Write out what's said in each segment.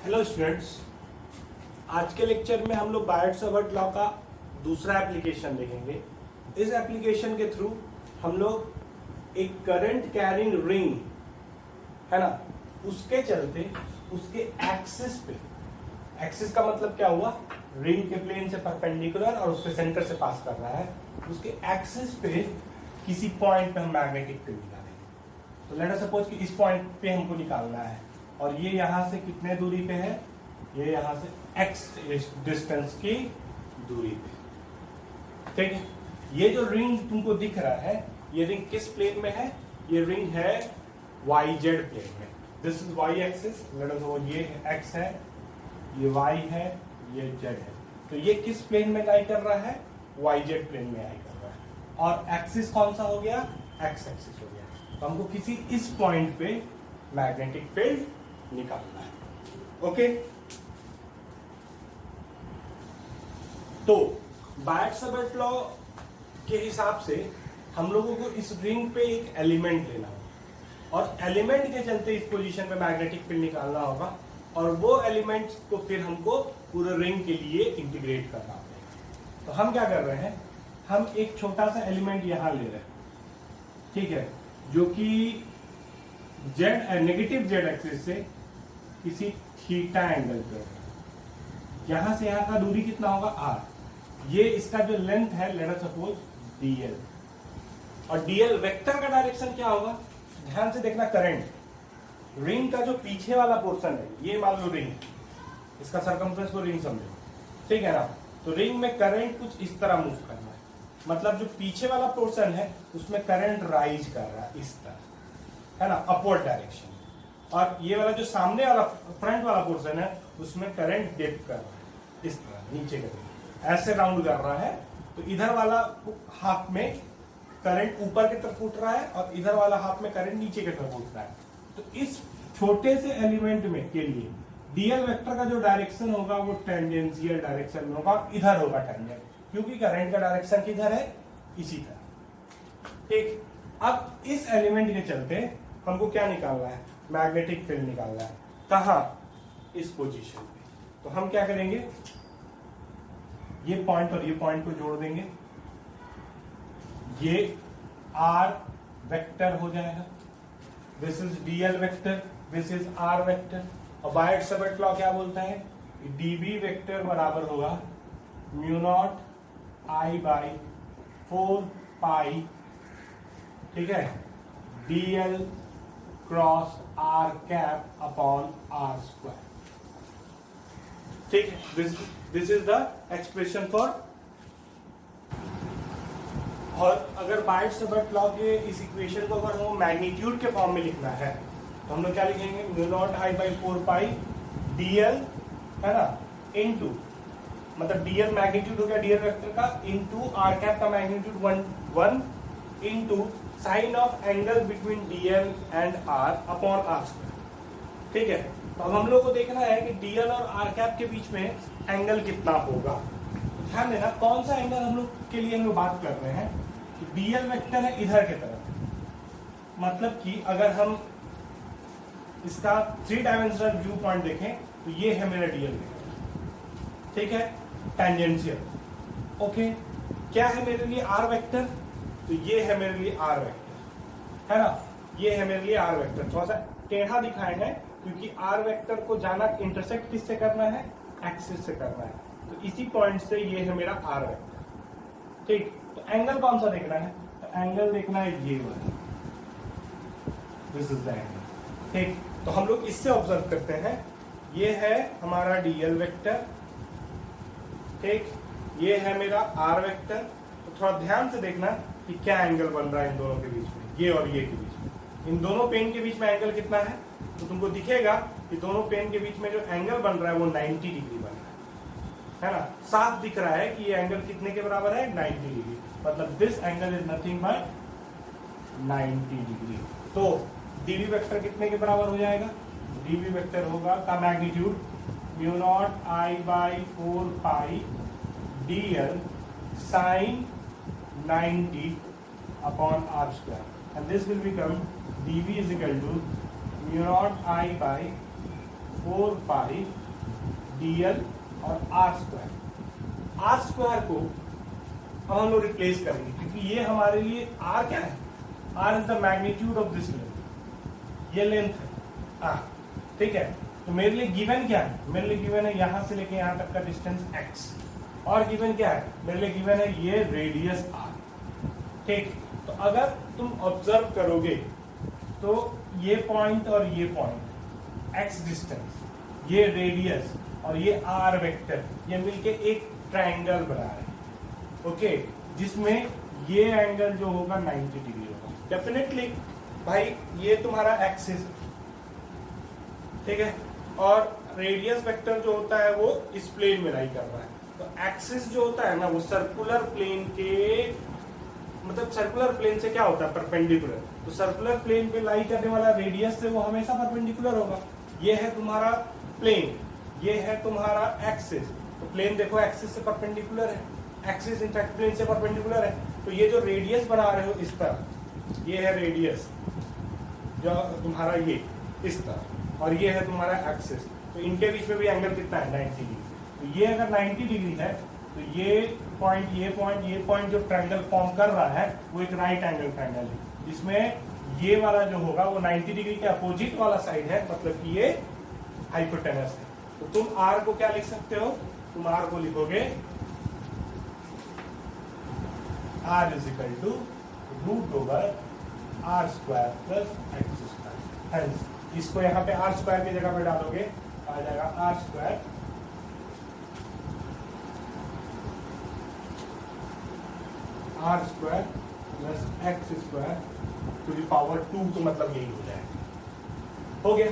Hello students, आज के lecture में हम लोग बायट-सावर्ट लॉ का दूसरा एप्लीकेशन देखेंगे। इस एप्लीकेशन के थ्रू हम लोग एक करंट कैरिंग रिंग है ना, उसके चलते उसके एक्सिस पे, एक्सिस का मतलब क्या हुआ, रिंग के प्लेन से परपेंडिकुलर और उसके सेंटर से पास कर रहा है, उसके एक्सिस पे किसी पॉइंट पे हम मैग्नेटिक फील्ड निकालेंगे। तो लेट अस सपोज कि इस पॉइंट पे हमको निकालना है और ये यहाँ से कितने दूरी पे है, ये यहाँ से x डिस्टेंस की दूरी पे। ठीक है, ये जो रिंग तुमको दिख रहा है, ये रिंग किस प्लेन में है? ये रिंग है YZ प्लेन में। This is y axis, let us suppose ये x है, ये y है, ये z है। तो ये किस प्लेन में लाई कर रहा है? YZ प्लेन में लाई कर रहा है। और एक्सिस कौन सा हो गया? x एक्सिस हो गया। तो हमको किसी इस पॉइंट पे मैग्नेटिक फील्ड निकालना है। ओके, तो बायट-सावर्ट लॉ के हिसाब से हम लोगों को इस रिंग पे एक एलिमेंट लेना होगा और एलिमेंट के चलते इस पोजीशन पे मैग्नेटिक फील्ड निकालना होगा और वो एलिमेंट को फिर हमको पूरे रिंग के लिए इंटीग्रेट करना होगा। तो हम क्या कर रहे हैं, हम एक छोटा सा एलिमेंट यहां ले रहे हैं, ठीक है, जो कि नेगेटिव जेड एक्सिस से किसी थीटा एंगल पे, यहां से यहां का दूरी कितना होगा? r। ये इसका जो लेंथ है, लेट अस सपोज dl, और dl वेक्टर का डायरेक्शन क्या होगा? ध्यान से देखना, करंट रिंग का जो पीछे वाला पोर्शन है, ये मान लो रिंग, इसका सरकमफ्रेंस को रिंग समझो, ठीक है ना। तो रिंग में करंट कुछ इस तरह मूव करना है, मतलब जो पीछे वाला पोर्शन है उसमें करंट राइज कर रहा है इस तरह, है ना, अपवर्ड डायरेक्शन। और ये वाला जो सामने वाला फ्रंट वाला पोर्शन है उसमें करंट डिप कर रहा है इस तरह नीचे की तरफ, ऐसे राउंड कर रहा है। तो इधर वाला हाफ में करंट ऊपर की तरफ उठ रहा है और इधर वाला हाफ में करंट नीचे की तरफ उठ रहा है। तो इस छोटे से एलिमेंट में के लिए डीएल वेक्टर का जो डायरेक्शन होगा वो टेंजेंशियल डायरेक्शन में होगा, इधर होगा टेंजेंट, क्योंकि करंट का डायरेक्शन किधर है? इसी तरह। ठीक, अब इस एलिमेंट के चलते हमको क्या निकालना है? मैग्नेटिक फील्ड निकालना है। कहां? इस पोजीशन पे। तो हम क्या करेंगे, ये पॉइंट और ये पॉइंट को जोड़ देंगे, ये आर वेक्टर हो जाएगा, this is dl vector, this is r vector. और बायट-सावर्ट लॉ क्या बोलता है? डीबी वेक्टर बराबर होगा mu naught I by 4 pi, ठीक है, dl cross r cap upon are square. ठीक है, this is the expression for. और अगर बायट-सावर्ट लॉ के इस इक्वेशन को अगर हम मैग्नीट्यूड के फॉर्म में लिखना है तो हम लोग क्या लिखेंगे? Mu naught I by 4 pi dl, है ना, इनटू, मतलब डीएल मैग्नीट्यूड हो गया डीएल वेक्टर का, इनटू आर कैप का magnitude 1 into sine of angle between dl and r upon are square. ठीक है, तो अब हम लोग को देखना है कि डीएल और आर कैप के बीच में एंगल कितना होगा। ध्यान देना, कौन सा एंगल हम लोग के लिए हम लोग बात कर रहे हैं कि डीएल वेक्टर है इधर की तरफ, मतलब कि अगर हम इसका 3 डायमेंशनल व्यू पॉइंट देखें तो ये है मेरा डीएल वेक्टर, ठीक है, टेंजेंशियल। ओके, क्या है मेरे लिए? R vector. तो ये है मेरे लिए आर वेक्टर, है ना, ये है मेरे लिए आर वेक्टर। थोड़ा सा टेढ़ा दिखाए हैं क्योंकि आर वेक्टर को जाना इंटरसेक्ट किससे करना है? एक्सिस से करना है। तो इसी पॉइंट से ये है मेरा आर वेक्टर। ठीक, तो एंगल कौन सा देखना है? तो एंगल देखना है ये वाला, दिस इज द एंगल। ठीक, तो हम लोग इससे ऑब्जर्व करते हैं, ये है हमारा डीएल वेक्टर, ठीक, ये है मेरा आर वेक्टर। तो थोड़ा ध्यान से देखना कि क्या एंगल बन रहा है इन दोनों के बीच में, ये और ये के बीच में। इन दोनों पेन के बीच में एंगल कितना है? तो तुमको दिखेगा कि दोनों पेन के बीच में जो एंगल बन रहा है वो 90 डिग्री बन रहा है ना, साफ दिख रहा है कि ये एंगल कितने के बराबर है? 90 डिग्री। मतलब this angle is nothing but 90 degree. तो डीबी वेक्टर कितने के बराबर हो जाएगा? डीबी वेक्टर होगा का magnitude mu naught I by 4 pi dl sine 90 upon r square, and this will become dv is equal to mu naught I by 4 pi dl और r square को अब हम लोग रिप्लेस करेंगे, क्योंकि ये हमारे लिए r क्या है, r is the magnitude of this length, ये लेंथ है r, ठीक है। तो मेरे लिए गिवन क्या है, मेरे लिए गिवन है यहां से लेके यहां तक का डिस्टेंस x, और गिवन क्या है, मेरे लिए गिवन है ये रेडियस r, ठीक। तो अगर तुम ऑब्जर्व करोगे तो ये पॉइंट और ये पॉइंट x डिस्टेंस, ये रेडियस और ये r वेक्टर, ये मिलके एक ट्रायंगल बना रहे हैं, ओके, जिसमें ये एंगल जो होगा 90 डिग्री होगा डेफिनेटली भाई। ये तुम्हारा एक्सिस, ठीक है, और रेडियस वेक्टर जो होता है वो इस प्लेन में लाई कर रहा है। तो एक्सिस जो होता है ना वो सर्कुलर प्लेन के, मतलब सर्कुलर प्लेन से क्या होता है, परपेंडिकुलर। तो सर्कुलर प्लेन पे लाई करने वाला रेडियस से वो हमेशा परपेंडिकुलर होगा। ये है तुम्हारा प्लेन, ये है तुम्हारा एक्सिस। तो प्लेन देखो एक्सिस से परपेंडिकुलर है, एक्सिस इनफैक्ट प्लेन से परपेंडिकुलर है। तो ये जो रेडियस बना रहे हो इस तरह, ये है रेडियस जो तुम्हारा ये इस तरह, और ये है तुम्हारा एक्सिस। तो इनके बीच में भी एंगल कितना है, 90 डिग्री। तो ये अगर 90 डिग्री है तो ये पॉइंट जो ट्रायंगल फॉर्म कर रहा है वो एक राइट एंगल ट्रायंगल है, जिसमें ये वाला जो होगा वो 90 डिग्री के अपोजिट वाला साइड है, मतलब कि ये हाइपोटेनस है। तो तुम r को क्या लिख सकते हो, तुम r को लिखोगे r is equal to root over r square plus x square. Hence इसको यहाँ पे r स्क्वायर की जगह पे डालोगे, आ जाएगा r square plus x square to the power 2, तो मतलब यही हो जाएगा। हो गया,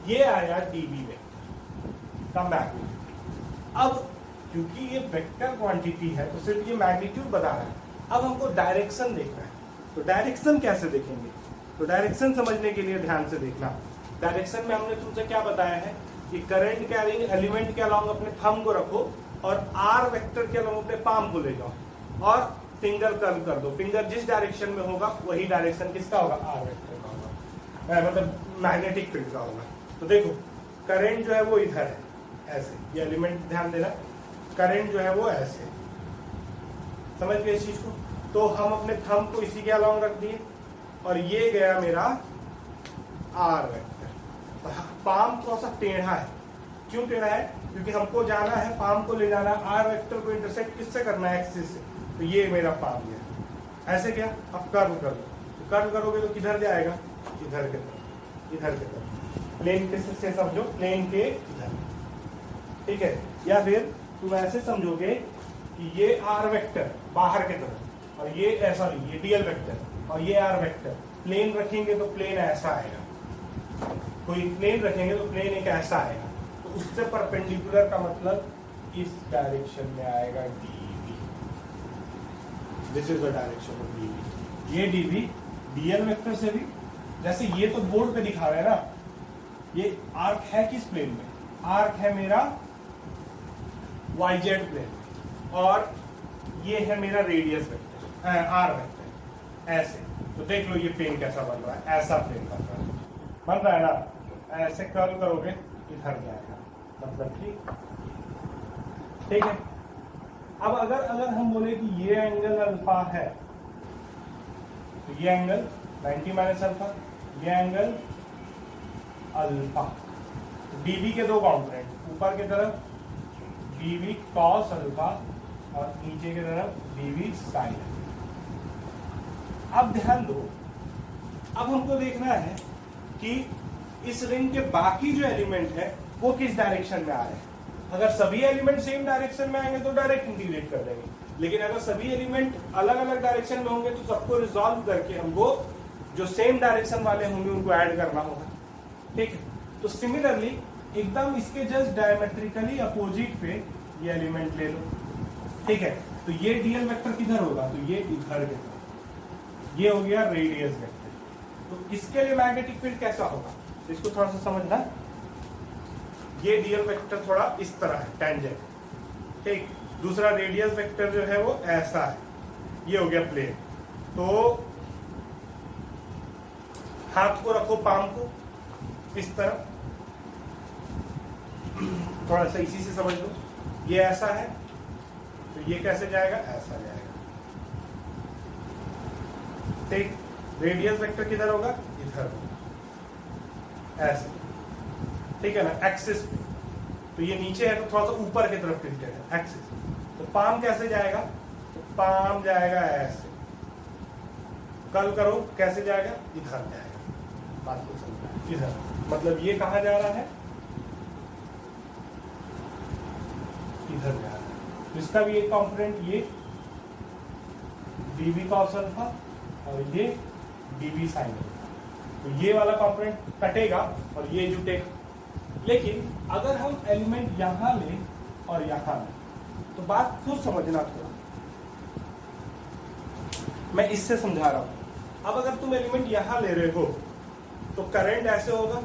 ये आया dv वेक्टर। Come back. अब क्योंकि ये वेक्टर क्वांटिटी है तो सिर्फ ये मैग्नीट्यूड बता रहा है। अब हमको डायरेक्शन देखना है, तो डायरेक्शन कैसे देखेंगे, तो डायरेक्शन समझने के लिए ध्यान से देखना। डायरेक्शन में हमने तुमसे क्या बताया है कि करंट कैरिंग एलिमेंट के अलाउंग अपने थंब को रखो और r वेक्टर के अलाउंग अपने पाम को ले जाओ और फिंगर कर्व कर दो। फिंगर जिस डायरेक्शन में होगा वही डायरेक्शन किसका होगा, r वेक्टर का होगा, मतलब मैग्नेटिक फील्ड का होगा। तो देखो करंट जो है वो इधर है ऐसे, ये एलिमेंट ध्यान देना, करंट जो है वो ऐसे, समझ गए इस चीज को। तो हम अपने थंब को इसी के अलाउंग रख दिए और ये गया मेरा r वेक्टर। पाम थोड़ा सा टेढ़ा है, क्यों टेढ़ा है, क्योंकि हमको जाना है, पाम को ले जाना है, r वेक्टर को इंटरसेक्ट किससे करना है, एक्सिस से। तो ये मेरा पाम है ऐसे। क्या, अब कर्व कर दो, तो कर्व करोगे तो किधर जाएगा, इधर के तरफ, इधर के तरफ, प्लेन के से समझो, प्लेन के इधर, ठीक है। या फिर तुम ऐसे समझोगे कि ये r वेक्टर बाहर के तरफ और ये सॉरी ये dl वेक्टर और ये r वेक्टर, प्लेन रखेंगे तो प्लेन ऐसा आएगा, कोई प्लेन रखेंगे तो प्लेन एक ऐसा आएगा, तो उससे परपेंडिकुलर का मतलब इस डायरेक्शन में आएगा dv। This is the direction of dv। ये dv dl वेक्टर से भी, जैसे ये तो बोर्ड पे दिखा रहा है ना, ये आर्क है किस प्लेन में, आर्क है मेरा yz प्लेन और ये है मेरा रेडियस वेक्टर r वेक्टर ऐसे। तो देख लो ये प्लेन कैसा बन रहा है, ऐसा प्लेन बन रहा है ना, ऐसे कर्व करोगे इधर जाएगा, मतलब कि ठीक है। अब अगर हम बोले कि ये एंगल अल्फा है तो ये एंगल 90 माइनस अल्फा, ये एंगल अल्फा। dv के दो कॉम्पोनेंट, ऊपर की तरफ dv cos अल्फा और नीचे की तरफ dv sin। अब ध्यान दो, अब हमको देखना है कि इस रिंग के बाकी जो एलिमेंट है वो किस डायरेक्शन में आ रहे हैं। अगर सभी एलिमेंट सेम डायरेक्शन में आएंगे तो डायरेक्ट इंटीग्रेट कर देंगे, लेकिन अगर सभी एलिमेंट अलग अलग डायरेक्शन में होंगे तो सबको रिजॉल्व करके हमको जो सेम डायरेक्शन वाले होंगे उनको ऐड करना होगा, ठीक है। तो सिमिलरली एकदम इसके जस्ट डायमेट्रिकली अपोजिट पे ये एलिमेंट ले लो, ठीक है। तो ये डीएल वेक्टर किधर होगा, तो ये इधर के तरफ, ये हो गया रेडियस वेक्टर। तो इसके लिए मैग्नेटिक फील्ड कैसा होगा, तो इसको थोड़ा सा समझना। ये डीएल वेक्टर थोड़ा इस तरह है, टेंजेंट, ठीक। दूसरा रेडियस वेक्टर जो है वो ऐसा है, ये हो गया प्लेन। तो हाथ को रखो पाम को इस तरह, थोड़ा सा इसी से समझ लो, ये ऐसा है तो ये कैसे जाएगा, ऐसा जाएगा। ठीक, रेडियस वेक्टर किधर होगा, इधर होगा, ऐसे, ठीक है ना, एक्सिस पे। तो ये नीचे है तो थोड़ा सा ऊपर की तरफ टिल्टेड है, एक्सिस। तो पाम कैसे जाएगा, तो पाम जाएगा ऐसे। कल करो कैसे जाएगा, इधर जाएगा। बात को समझना, इधर, मतलब ये कहाँ जा रहा है, इधर जा रहा है। इसका भी एक कंपोनेंट ये dv cos अल्फा और ये dv sin अल्फा। तो ये वाला कंपोनेंट कटेगा और ये जुटेगा। लेकिन अगर हम एलिमेंट यहां ले और यहां ले, तो बात खुद समझना थोड़ा, मैं इससे समझा रहा हूं। अब अगर तुम एलिमेंट यहां ले रहे हो तो करंट ऐसे होगा,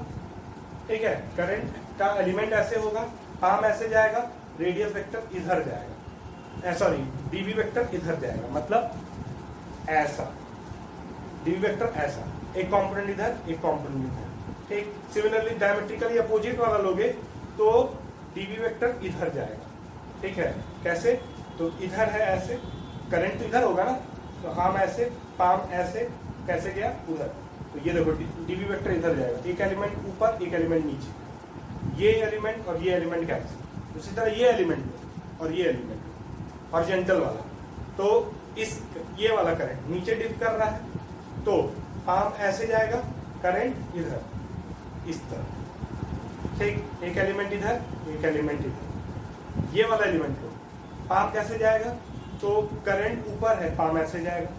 ठीक है, करंट का एलिमेंट ऐसे होगा, पाम ऐसे जाएगा, रेडियस वेक्टर इधर जाएगा, सॉरी डीवी वेक्टर इधर जाएगा, मतलब ऐसा, डीवी वेक्टर ऐसा, एक कंपोनेंट इधर, एक कंपोनेंट इधर। ठीक, सिमिलरली डायमेट्रिकली अपोजिट वाला लोगे तो डीवी वेक्टर इधर जाएगा। ठीक है, कैसे, तो इधर है ऐसे, करंट तो इधर होगा ना, तो हम ऐसे, पाम ऐसे, कैसे गया उधर। तो ये देखो डीवी वेक्टर इधर जाएगा, एक एलिमेंट ऊपर, एक एलिमेंट नीचे, ये एलिमेंट और ये एलिमेंट कैंसिल। उसी तरह ये एलिमेंट और ये एलिमेंट हॉरिजॉन्टल वाला, तो इस ये वाला करंट नीचे डिप कर रहा है, तो पाम ऐसे जाएगा, करंट इधर, इस तरह। ठीक, एक एलिमेंट इधर, एक एलिमेंट इधर, ये वाला एलिमेंट को पाम कैसे जाएगा, तो करंट ऊपर है, पाम ऐसे जाएगा।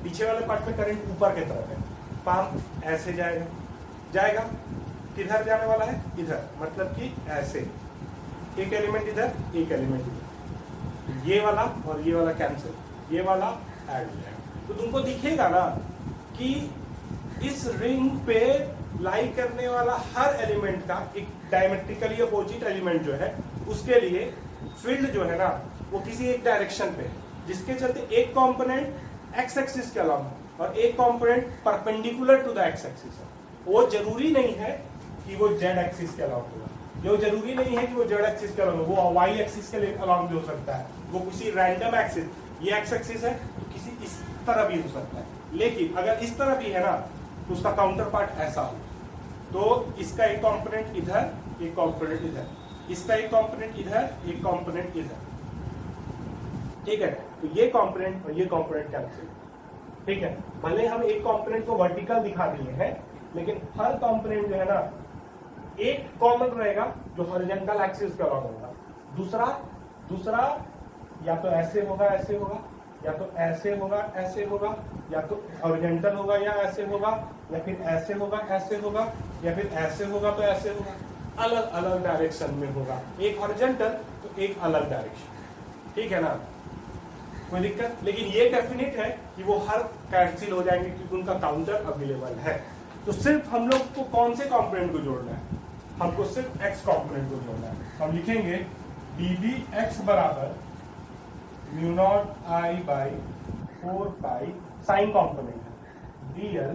पीछे वाले पार्ट में करंट ऊपर की तरफ है, पाम ऐसे जाएगा, जाएगा किधर जाने वाला है, इधर, मतलब कि ऐसे, एक एलिमेंट इधर, एक एलिमेंट इधर, ये वाला और ये वाला कैंसिल, ये वाला ऐड हो जाएगा। तो तुमको दिखेगा ना कि इस रिंग पे लाई करने वाला हर एलिमेंट का एक डायमेट्रिकली अपोजिट एलिमेंट जो है उसके लिए फील्ड जो है ना वो किसी एक डायरेक्शन पे है, जिसके चलते एक कंपोनेंट एक्स एक्सिस के अलॉन्ग और एक component perpendicular to the x axis है। वो जरूरी नहीं है कि वो जेड एक्सिस के अलॉन्ग होगा, जो जरूरी नहीं है कि वो जेड एक्सिस के अलॉन्ग, वो वाई एक्सिस के अलॉन्ग भी हो सकता है, वो किसी रैंडम एक्सिस, ये एक्स एक्सिस है तो किसी इस तरह भी हो सकता है। लेकिन अगर इस तरह भी है ना तो उसका काउंटर पार्ट ऐसा हो, तो इसका एक कंपोनेंट इधर, एक कंपोनेंट इधर, इसका एक कंपोनेंट इधर, एक कंपोनेंट इधर। ठीक है, तो ये कंपोनेंट और ये कंपोनेंट कैंसिल। ठीक है, भले हम एक कंपोनेंट को वर्टिकल दिखा दिए हैं, लेकिन हर कंपोनेंट जो है ना एक कॉमन रहेगा जो हॉरिजॉन्टल एक्सिस का अलॉन्ग होगा, दूसरा या तो ऐसे होगा, ऐसे होगा, या तो ऐसे होगा, ऐसे होगा, या तो हॉरिजॉन्टल होगा या ऐसे होगा, या फिर ऐसे होगा, ऐसे होगा, या फिर ऐसे होगा तो ऐसे होगा, अलग अलग डायरेक्शन में होगा, एक हॉरिजॉन्टल तो एक अलग डायरेक्शन। ठीक है ना, कोई दिक्कत? लेकिन ये डेफिनेट है कि वो हर कैंसिल हो जाएंगे क्योंकि उनका काउंटर अवेलेबल है। तो सिर्फ हम लोग को कौन से कंपोनेंट को जोड़ना है, हमको सिर्फ एक्स कंपोनेंट को जोड़ना है। हम लिखेंगे dv x बराबर mu naught I by 4 pi sine component है dl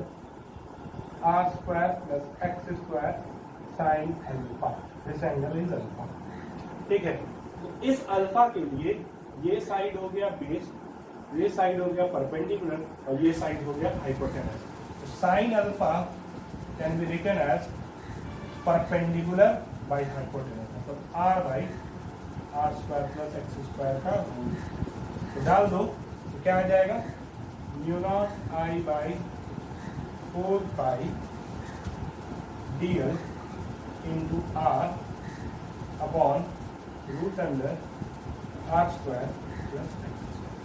r square plus x square sine alpha, this angle is alpha. ठीक है, तो इस अल्फा के लिए ये साइड हो गया बेस, ये साइड हो गया परपेंडिकुलर और ये साइड हो गया हाइपोटेनस। तो sine alpha can be written as perpendicular by hypotenuse, मतलब r by r square plus x square का रूट। तो डाल दो तो क्या आ जाएगा, mu naught I by 4 pi dl into are upon root under r square plus x square.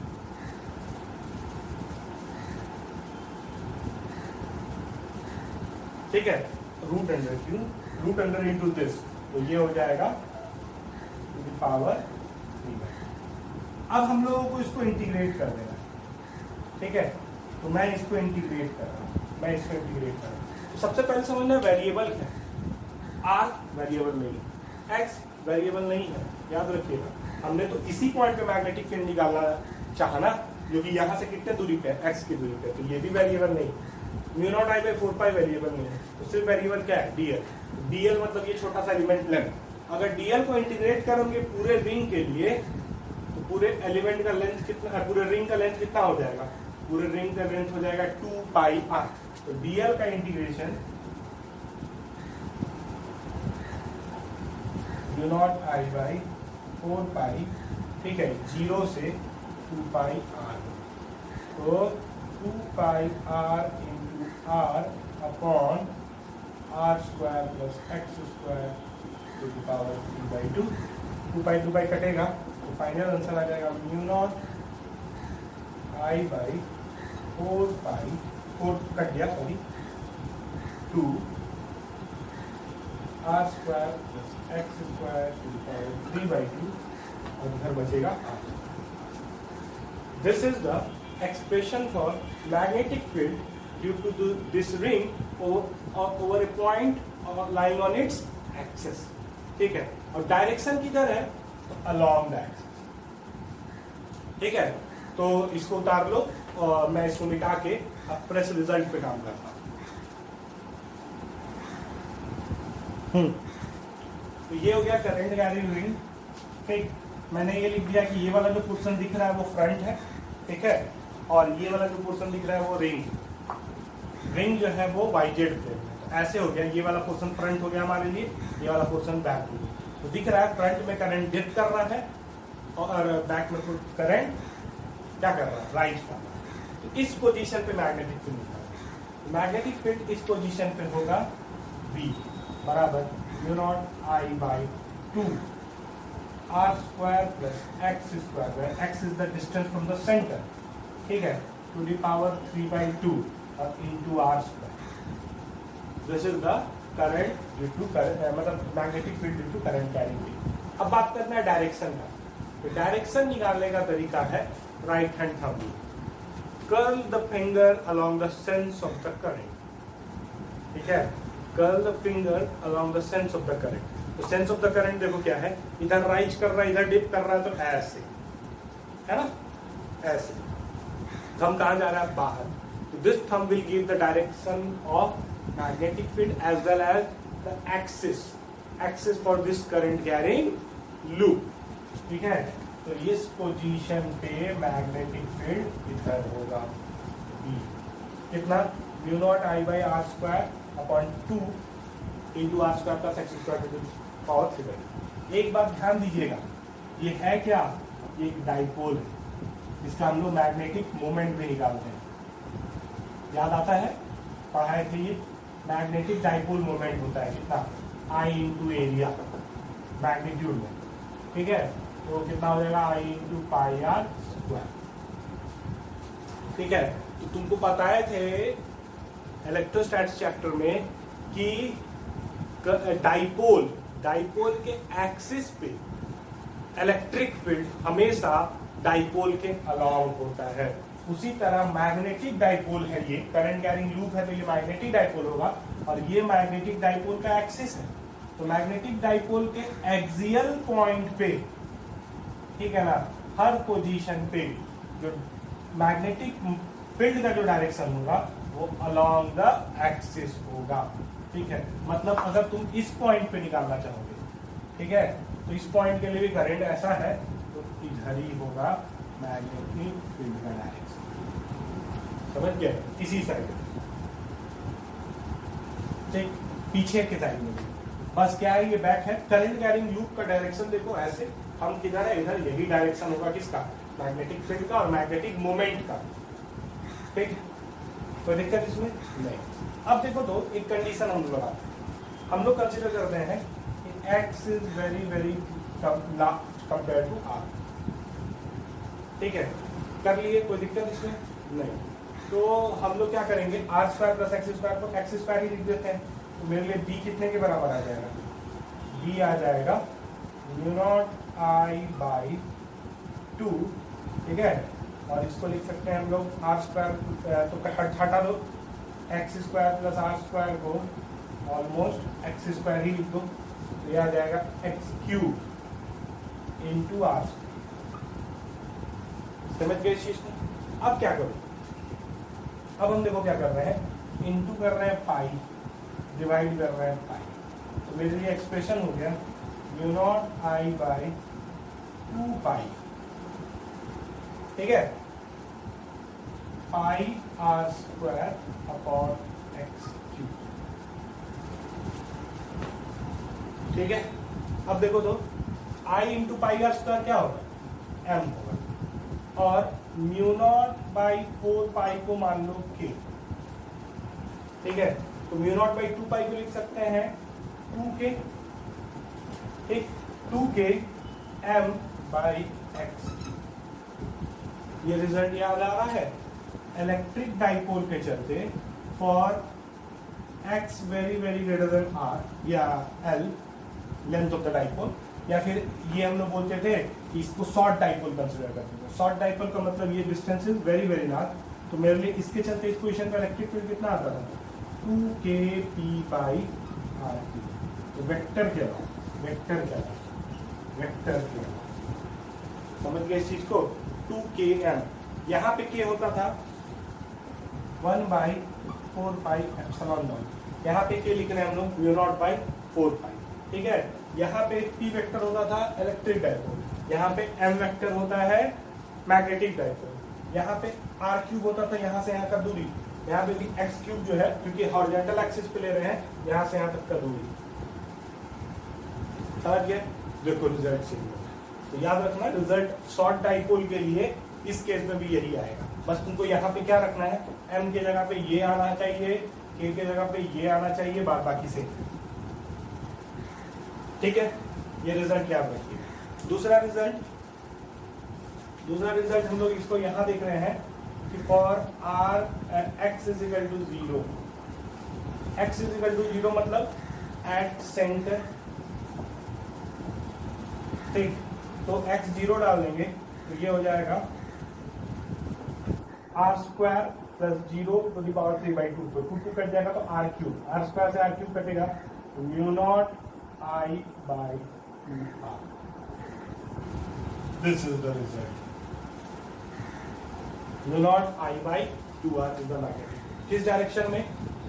ठीक है, रूट अंडर क्यों, रूट अंडर इंटू दिस, तो ये हो जाएगा पावर 3। अब हम लोगों को इसको इंटीग्रेट कर देना है। ठीक है, तो मैं इसको इंटीग्रेट कर रहा हूं, मैं इसको इंटीग्रेट कर रहा हूं। तो सबसे पहले समझना वेरिएबल है, आर वेरिएबल नहीं है, एक्स वेरिएबल नहीं है, याद रखिएगा। हमने तो इसी पॉइंट पे मैग्नेटिक फील्ड निकालना चाहा ना, जो कि यहाँ से कितने दूरी पे है, एक्स की दूरी पे, तो ये भी वेरिएबल नहीं। Mu naught I by 4 pi variable नहीं है, तो सिर्फ वेरिएबल क्या है, डीएल। डीएल मतलब ये छोटा सा एलिमेंट लेंथ, अगर डीएल को इंटीग्रेट करोगे पूरे रिंग के लिए तो पूरे एलिमेंट का लेंथ कितना, पूरे रिंग का लेंथ कितना हो जाएगा, पूरे रिंग का लेंथ हो जाएगा 2 पाई आर। तो डीएल का integration mu naught I by 4 pi, ठीक है, 0 से 2 पाई आर। तो 2 pi R into are upon are square plus x square to the power 3/2। 2 pi कटेगा तो फाइनल आंसर आ जाएगा mu naught I by 4 pi, 4 cut गया sorry, 2 R square plus x square to the power 3/2 और इधर बचेगा are. This is the expression for magnetic field due to this ring over a point or lying on its axis, ठीक है। और direction किधर है, along the axis, ठीक है। तो इसको उतार लो और मैं इसको मिटा के अब प्रेस रिजल्ट पे काम करता हूँ। तो ये हो गया करंट कैरिंग रिंग, ठीक। मैंने ये लिख दिया कि ये वाला जो पोर्शन दिख रहा है वो फ्रंट है, ठीक है, और ये वाला जो पोर्शन दिख रहा है वो रिंग जो है वो वाईजेड प्लेन में। तो ऐसे हो गया, ये वाला पोर्शन फ्रंट हो गया हमारे लिए, ये वाला पोर्शन बैक हो गया। तो दिख रहा है फ्रंट में करंट डिप कर रहा है और बैक में करंट क्या कर रहा है, राइज कर रहा है। तो इस पोजीशन पे मैग्नेटिक फील्ड होगा, तो मैग्नेटिक फील्ड इस पोजीशन पे होगा B बराबर mu naught I by 2 R square plus x square, where X is the distance from the centre, ठीक है, टू द पावर 3/2 और into R square. This is the current due to current, मतलब magnetic field due to current carrying field. अब बात करना है direction का। तो डायरेक्शन निकालने का तरीका है right hand thumb rule. Curl the finger along the sense of the current, ठीक है, curl the finger along the sense of the current. तो सेंस ऑफ द करंट देखो क्या है, इधर राइज कर रहा है, इधर डिप कर रहा है, तो ऐसे है ना, ऐसे थंब कहाँ जा रहा है, बाहर। तो this thumb will give the direction of magnetic field as well as the axis for this current carrying loop, ठीक है। तो इस पोजीशन पे मैग्नेटिक फील्ड इधर होगा B, कितना, mu naught I by r square upon 2 into r square plus x square to the power 3/2। एक बात ध्यान दीजिएगा, ये है क्या, ये एक डाइपोल है, इसका हम लोग मैग्नेटिक मोमेंट भी निकालते हैं। याद आता है, पढ़ाए थे ये, मैग्नेटिक डाइपोल मोमेंट होता है कितना, I इंटू एरिया मैग्नीट्यूड में, ठीक है। तो कितना हो जाएगा, I into pi are square, ठीक है। तो तुमको बताए थे इलेक्ट्रोस्टैटिक्स चैप्टर में कि डाइपोल के एक्सिस पे इलेक्ट्रिक फील्ड हमेशा डाइपोल के अलाउंग होता है। उसी तरह मैग्नेटिक डाइपोल है, ये करंट कैरिंग लूप है तो ये मैग्नेटिक डाइपोल होगा, और ये मैग्नेटिक डाइपोल का एक्सिस है। तो मैग्नेटिक डाइपोल के एक्सियल पॉइंट पे, ठीक है ना, हर पोजीशन पे जो मैग्नेटिक फील्ड का जो डायरेक्शन होगा वो अलोंग द एक्सिस होगा, ठीक है। मतलब अगर तुम इस पॉइंट पे निकालना चाहोगे, ठीक है, तो इस पॉइंट के लिए भी करंट ऐसा है तो इधर ही होगा मैग्नेटिक फील्ड का डायरेक्शन, समझ गए, इसी साइड, ठीक, पीछे के साइड में भी। बस क्या है, ये बैक है। करंट कैरिंग लूप का डायरेक्शन देखो ऐसे, हम किधर है, इधर, यही डायरेक्शन होगा किसका, मैग्नेटिक फील्ड का और मैग्नेटिक मोमेंट का, ठीक। कोई दिक्कत इसमें नहीं। अब देखो तो एक कंडीशन हम लोग लगाते हैं, हम लोग कंसिडर करते हैं कि x is very very compare to r, ठीक है, कर लिए, कोई दिक्कत इसमें नहीं। तो हम लोग क्या करेंगे, r square plus x square को एक्स स्क्वायर ही लिख देते हैं। तो मेरे लिए b कितने के बराबर आ जाएगा, b आ जाएगा म्यू नॉट आई बाई 2, ठीक है। और इसको लिख सकते हैं हम लोग आर स्क्वायर, तो हटा दो, x square plus r square को ऑलमोस्ट एक्स स्क्वायर ही लिख दो, तो यह आ जाएगा x cube into r square. समझ गए इस चीज को। अब क्या करो, अब हम देखो क्या कर रहे हैं, इंटू कर रहे हैं पाई, डिवाइड कर रहे हैं पाई। तो मेरे लिए एक्सप्रेशन हो गया mu naught I by 2 pi, ठीक है, pi are square upon X cube, ठीक है। अब देखो तो I into pi are square क्या होगा, एम होगा, और म्यू नॉट बाई 4 पाई को मान लो के, ठीक है। तो म्यू नॉट बाई 2 पाई को लिख सकते हैं 2k, ठीक, 2k m बाई एक्स। ये रिजल्ट याद आ रहा है। इलेक्ट्रिक डाइपोल के चलते for x very very greater than r या l length of the dipole, या फिर ये हम लोग बोलते थे कि इसको शॉर्ट डाइपोल कंसिडर करते थे। शॉर्ट डाइपोल का मतलब ये distance is very very large, तो मेरे लिए इसके चलते इस पोजीशन पर इलेक्ट्रिक फील्ड कितना आता था, 2k p बाई r। तो वेक्टर क्या था, वेक्टर क्या था, वेक्टर क्या था, समझ गए इस चीज को। 2km, यहाँ पे k होता था 1 बाई 4 पाई एप्सिलॉन नॉट, यहाँ पे k लिख रहे हैं हम लोग म्यू नॉट बाई 4 पाई, ठीक है। यहाँ पे p वेक्टर होता था इलेक्ट्रिक डाइपोल, यहाँ पे m वेक्टर होता है मैग्नेटिक डाइपोल, यहाँ पे r क्यूब होता था यहाँ से यहाँ का दूरी, यहाँ पे भी x क्यूब जो है क्योंकि हॉरिजॉन्टल एक्सिस पे ले रहे हैं, यहाँ से यहाँ तक का दूरी, समझ गए। देखो रिजल्ट से, तो याद रखना रिजल्ट शॉर्ट डाइपोल के लिए इस केस में भी यही आएगा। बस तुमको यहाँ पे क्या रखना है, m के जगह पे ये आना चाहिए, k के जगह पे ये आना चाहिए, बाकी से, ठीक है। ये रिजल्ट याद रखिए। दूसरा रिजल्ट हम लोग इसको यहाँ देख रहे हैं कि for r x is equal to 0, x is equal to 0 मतलब एट सेंटर, ठीक। तो x 0 डाल देंगे तो ये हो जाएगा r square plus 0 to the power 3/2, तो 2 कट जाएगा तो r क्यूब, r स्क्वायर से r क्यूब कटेगा, mu naught I by 2r। This is the result, mu naught I by 2r is the magnetic. किस डायरेक्शन में,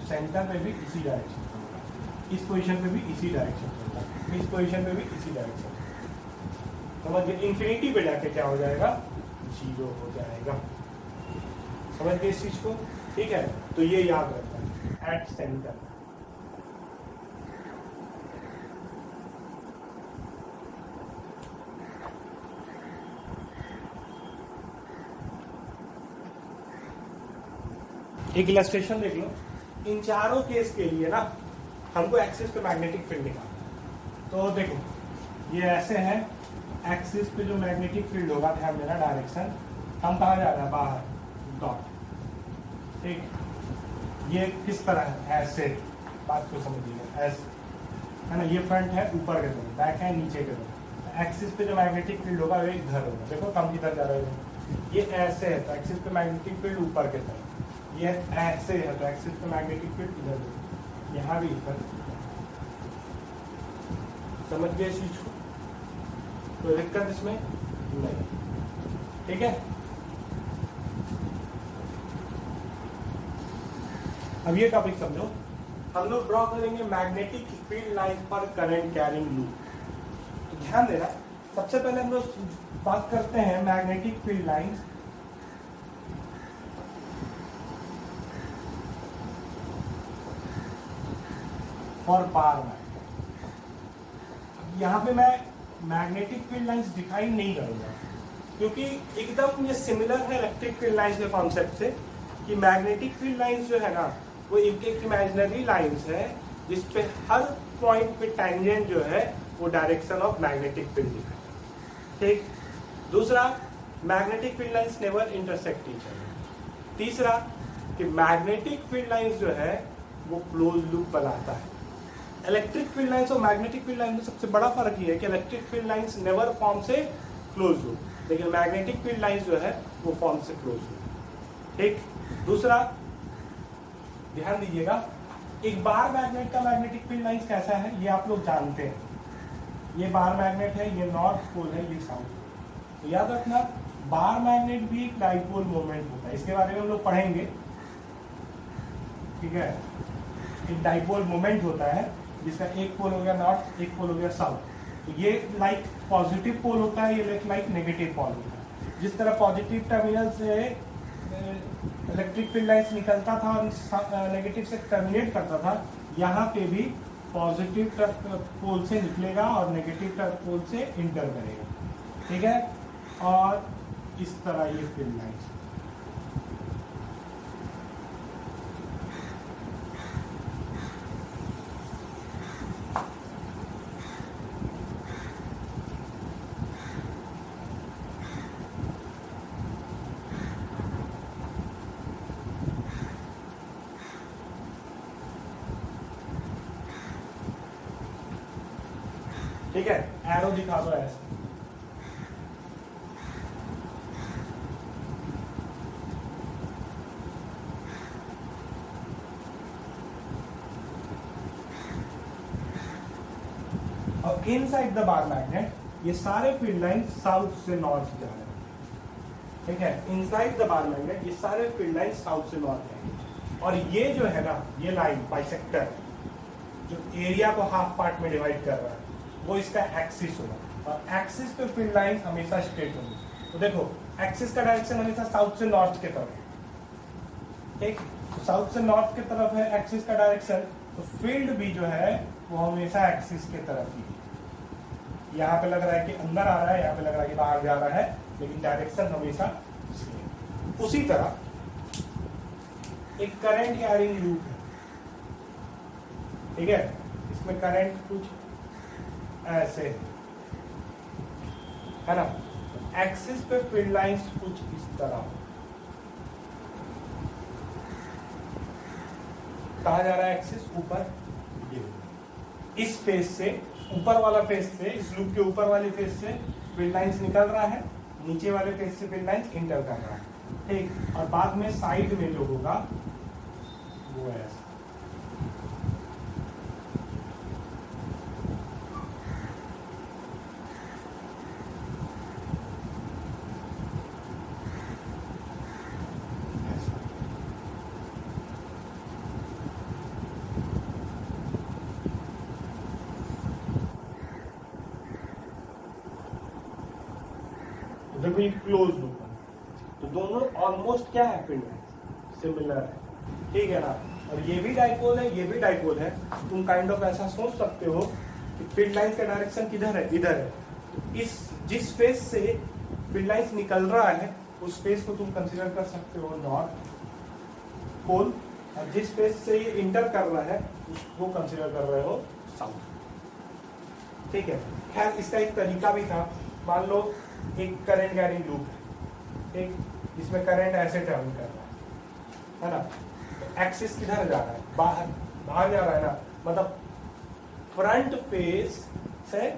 सेंटर में भी इसी डायरेक्शन में होगा, इस पोजीशन पे भी इसी डायरेक्शन में होगा, इस पोजीशन पे भी इसी डायरेक्शन में, समझ गए। इंफिनिटी पे जाके क्या हो जाएगा, 0 हो जाएगा, समझ गए इस चीज को, ठीक है। तो ये याद रखना एट सेंटर। एक इलस्ट्रेशन देख लो, इन चारों केस के लिए ना हमको एक्सिस पे मैग्नेटिक फील्ड निकालना। तो देखो ये ऐसे है, एक्सिस पे जो मैग्नेटिक फील्ड होगा, ध्यान देना डायरेक्शन, हम कहाँ जा रहे हैं, बाहर, डॉट, ठीक। ये किस तरह है, ऐसे, बात को समझिएगा, ऐसे है ना, ये फ्रंट है ऊपर के तरफ, बैक है नीचे के तरफ। एक्सिस पे जो मैग्नेटिक फील्ड होगा वो इधर होगा, देखो कम किधर जा रहा है, ये ऐसे है तो एक्सिस पे मैग्नेटिक फील्ड ऊपर के तरफ, ये ऐसे है तो एक्सिस पे मैग्नेटिक फील्ड इधर होगा, यहाँ भी इधर, समझ गए इस चीज को, तो दिक्कत इसमें नहीं, ठीक है। अब ये टॉपिक समझो, हम लोग ड्रॉ करेंगे मैग्नेटिक फील्ड लाइन पर करंट कैरिंग लूप। तो ध्यान देना, सबसे पहले हम लोग बात करते हैं magnetic field lines for bar magnet. यहाँ पे मैं मैग्नेटिक फील्ड लाइंस डिफाइन नहीं करूंगा क्योंकि एकदम ये सिमिलर है इलेक्ट्रिक फील्ड लाइंस के कॉन्सेप्ट से, कि मैग्नेटिक फील्ड लाइंस जो है ना वो एक इमेजिनरी लाइंस है जिसपे हर पॉइंट पे टेंजेंट जो है वो डायरेक्शन ऑफ मैग्नेटिक फील्ड दिखाए, ठीक। दूसरा, magnetic field lines never intersect each other. तीसरा, कि मैग्नेटिक फील्ड लाइंस जो है वो क्लोज लूप बनाता है। इलेक्ट्रिक फील्ड लाइंस और मैग्नेटिक फील्ड लाइंस में सबसे बड़ा फर्क ये है कि electric field lines never form से क्लोज लूप, लेकिन मैग्नेटिक फील्ड लाइंस जो है वो फॉर्म से क्लोज लूप, ठीक। दूसरा, ध्यान दीजिएगा, एक बार मैग्नेट का मैग्नेटिक फील्ड लाइंस कैसा है ये आप लोग जानते हैं, ये बार मैग्नेट है, ये नॉर्थ पोल है, ये साउथ पोल। तो याद रखना, बार मैग्नेट भी एक डाइपोल मोमेंट होता है, इसके बारे में हम लोग पढ़ेंगे, ठीक है। एक डाइपोल मोमेंट होता है जिसका एक पोल हो गया नॉर्थ, एक पोल हो गया साउथ। तो ये लाइक पॉजिटिव पोल होता है, ये लाइक नेगेटिव पोल होता है। जिस तरह पॉजिटिव टर्मिनल से इलेक्ट्रिक फील्ड लाइन्स निकलता था और नेगेटिव से टर्मिनेट करता था, यहाँ पे भी पॉजिटिव पोल से निकलेगा और नेगेटिव पोल से इंटर करेगा, ठीक है। और इस तरह ये फील्ड लाइन्स, ठीक है। एरो दिखा दो ऐसे, और इनसाइड द बार मैग्नेट ये सारे फील्ड लाइन साउथ से नॉर्थ जा रहे हैं, ठीक है। इनसाइड द बार मैग्नेट ये सारे फील्ड लाइन साउथ से नॉर्थ जाएंगे। और ये जो है ना, ये लाइन बाइसेक्टर जो एरिया को हाफ पार्ट में डिवाइड कर रहा है, वो इसका एक्सिस होगा। और एक्सिस पे फील्ड लाइन हमेशा स्ट्रेट होंगी। तो देखो एक्सिस का डायरेक्शन हमेशा साउथ से नॉर्थ की तरफ है, ठीक। तो साउथ से नॉर्थ की तरफ है एक्सिस का डायरेक्शन, तो फील्ड भी जो है वो हमेशा एक्सिस की तरफ ही है। यहाँ पे लग रहा है कि अंदर आ रहा है, यहाँ पे लग रहा है कि बाहर जा रहा है, लेकिन डायरेक्शन हमेशा सेम। उसी तरह एक करंट कैरिंग लूप है, ठीक है। इसमें करंट कुछ ऐसे है ना, एक्सिस पे फील्ड लाइंस कुछ इस तरह। कहा जा रहा है एक्सिस ऊपर, इस फेस से, ऊपर वाला फेस से, इस लूप के ऊपर वाले फेस से फील्ड लाइंस निकल रहा है, नीचे वाले फेस से फील्ड लाइंस इंटर कर रहा है, ठीक। और बाद में साइड में जो होगा वो ऐसा। देखो ये क्लोज लूप है, तो दोनों ऑलमोस्ट क्या है, फील्ड लाइंस सिमिलर है, ठीक है ना। और ये भी डाइपोल है, ये भी डाइपोल है। तुम काइंड ऑफ ऐसा सोच सकते हो कि फील्ड लाइंस का डायरेक्शन किधर है, इधर है। इस जिस फेस से फील्ड लाइंस निकल रहा है उस फेस को तुम कंसीडर कर सकते हो नॉर्थ पोल, और जिस फेस से ये इंटर कर रहा है उसको कंसीडर कर रहे हो साउथ, ठीक है। खैर इसका एक तरीका भी था। मान लो एक करंट कैरिंग लूप है, ठीक, जिसमें करंट ऐसे ट्रैवल कर रहा है ना। तो एक्सिस किधर जा रहा है, बाहर, बाहर जा रहा है ना, मतलब फ्रंट फेस से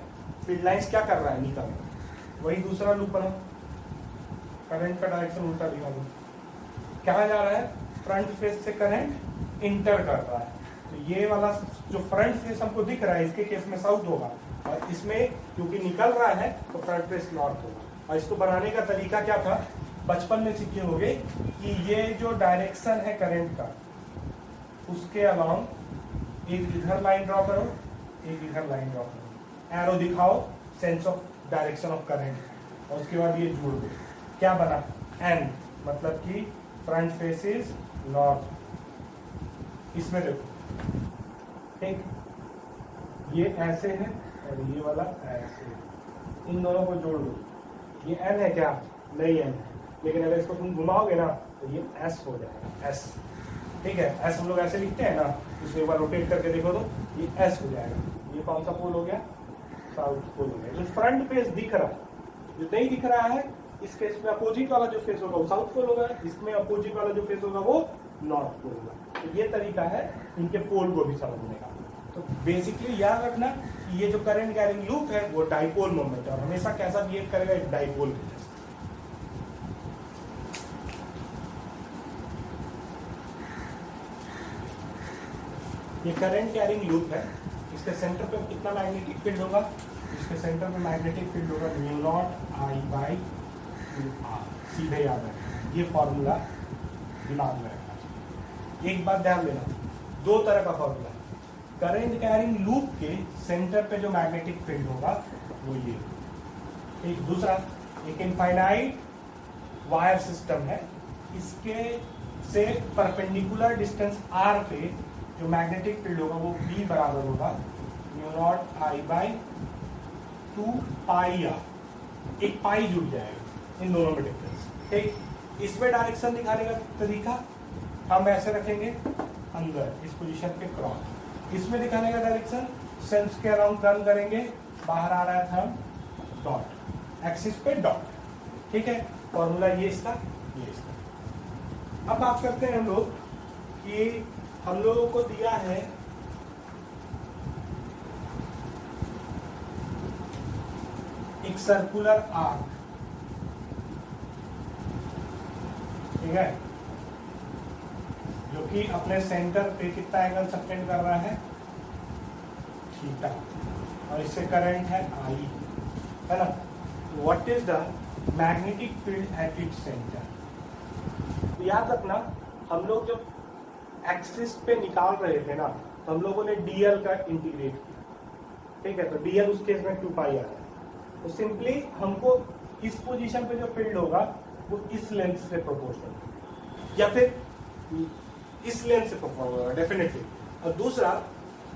फील्ड लाइंस क्या कर रहा है, निकल रहा है। वही दूसरा लूप बना, करंट का डायरेक्शन उल्टा दिखा दो, क्या जा रहा है, फ्रंट फेस से करंट इंटर कर रहा है। तो ये वाला जो फ्रंट फेस हमको दिख रहा है, इसके केस में साउथ होगा, और इसमें क्योंकि निकल रहा है तो फ्रंट फेस नॉर्थ होगा। और इसको बनाने का तरीका क्या था, बचपन में सीखे होंगे कि ये जो डायरेक्शन है करंट का, उसके अलाउंग एक इधर लाइन ड्रॉ करो, एक इधर लाइन ड्रॉ करो, एरो दिखाओ, sense of direction of current, और उसके बाद ये जोड़ दो, क्या बना, एन, मतलब कि फ्रंट फेस इज नॉर्थ। इसमें देखो, ठीक, ये ऐसे है और ये वाला ऐसे है, इन दोनों को जोड़ दो, ये एन है क्या, नहीं एन है, लेकिन अगर इसको तुम घुमाओगे ना तो ये एस हो जाएगा, एस, ठीक है। एस हम लोग ऐसे लिखते हैं ना, इसको एक बार रोटेट करके देखो तो ये एस हो जाएगा। ये कौन सा पोल हो गया, साउथ पोल हो गया। जो फ्रंट फेस दिख रहा है, जो नहीं दिख रहा है, इस केस में अपोजिट वाला जो फेस होगा वो साउथ पोल होगा, इसमें अपोजिट वाला जो फेस होगा वो नॉर्थ पोल होगा। तो ये तरीका है इनके पोल को भी समझने का। तो बेसिकली याद रखना कि ये जो करंट कैरिंग लूप है वो डाइपोल मोमेंट है, और हमेशा कैसा बिहेव करेगा, एक डाइपोल। ये करंट कैरिंग लूप है, इसके सेंटर पे कितना मैग्नेटिक फील्ड होगा, इसके सेंटर पे मैग्नेटिक फील्ड होगा mu naught I by 2r। सीधे याद रखना, ये फॉर्मूला दिमाग में रखना। एक बात ध्यान देना, दो तरह का फॉर्मूला, करंट कैरिंग लूप के सेंटर पे जो मैग्नेटिक फील्ड होगा वो ये। एक दूसरा, एक इनफाइनाइट वायर सिस्टम है, इसके से परपेंडिकुलर डिस्टेंस r पे जो मैग्नेटिक फील्ड होगा वो B बराबर होगा mu naught I by 2 pi r। एक पाई जुड़ जाएगा इन दोनों में डिफरेंस। ठीक, इसमें डायरेक्शन दिखाने का तरीका हम ऐसे रखेंगे, अंदर इस पोजीशन पे क्रॉस, इसमें दिखाने का डायरेक्शन सेंस के अराउंड टर्न करेंगे, बाहर आ रहा है थंब डॉट, एक्सिस पे डॉट। ठीक है, फॉर्मूला ये इसका, ये इसका। अब बात करते हैं हम लोग कि हम लोगों को दिया है एक सर्कुलर आर्क, ठीक है, जो कि अपने सेंटर पे कितना एंगल सबटेंड कर रहा है, थीटा, और इससे करंट है I, है ना। What is the magnetic field at its centre. याद रखना, हम लोग जब एक्सिस पे निकाल रहे थे ना, तो हम लोगों ने dl का इंटीग्रेट किया, ठीक है, तो dl उस केस में 2 पाई आ रहा है, तो सिंपली हमको इस पोजीशन पे जो फील्ड होगा वो इस लेंथ से प्रोपोर्शनल या फिर इस लेंथ से प्रोपोर्शनल होगा डेफिनेटली। और दूसरा,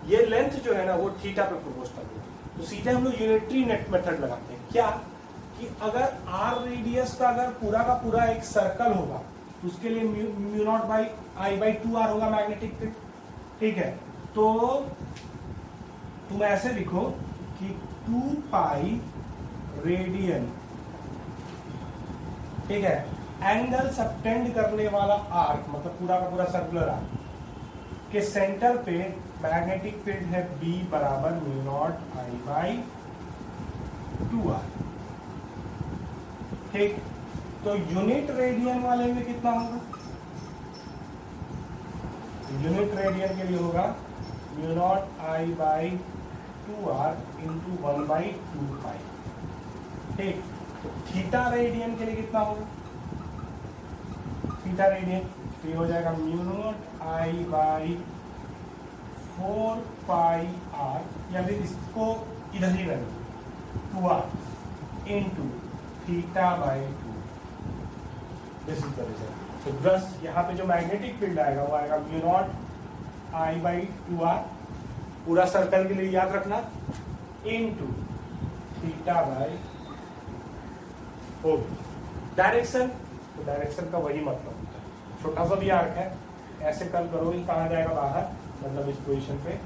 ये लेंथ जो है ना वो थीटा पे प्रोपोर्शनल होगा। तो सीधे हम लोग यूनिटरी नेट मेथड लगाते हैं, क्या कि अगर r रेडियस का अगर पूरा का पूरा एक सर्कल होगा तो उसके लिए mu naught by I by 2r होगा मैग्नेटिक फील्ड। ठीक है, तो तुम ऐसे लिखो कि 2 पाई रेडियन, ठीक है, एंगल सबटेंड करने वाला आर्क, मतलब पूरा का पूरा सर्कुलर आर्क के सेंटर पे मैग्नेटिक फील्ड है B बराबर mu naught I by 2r। ठीक, तो यूनिट रेडियन वाले में कितना होगा, यूनिट रेडियन के लिए होगा mu naught I by 2r into 1 by 2 pi. ठीक, तो थीटा रेडियन के लिए कितना होगा, थीटा रेडियन तो ये हो जाएगा mu naught I by 4 pi r, या फिर इसको इधर ही रखेंगे 2r into theta by 2। This is the result. तो बस यहाँ पे जो मैग्नेटिक फील्ड आएगा वो आएगा mu naught I by 2r, पूरा सर्कल के लिए याद रखना, इंटू थीटा बाई 4। डायरेक्शन, तो डायरेक्शन का वही मतलब होता है, छोटा सा भी आर्क है, ऐसे कल करो ही कहाँ जाएगा बाहर, मतलब इस पोजीशन पे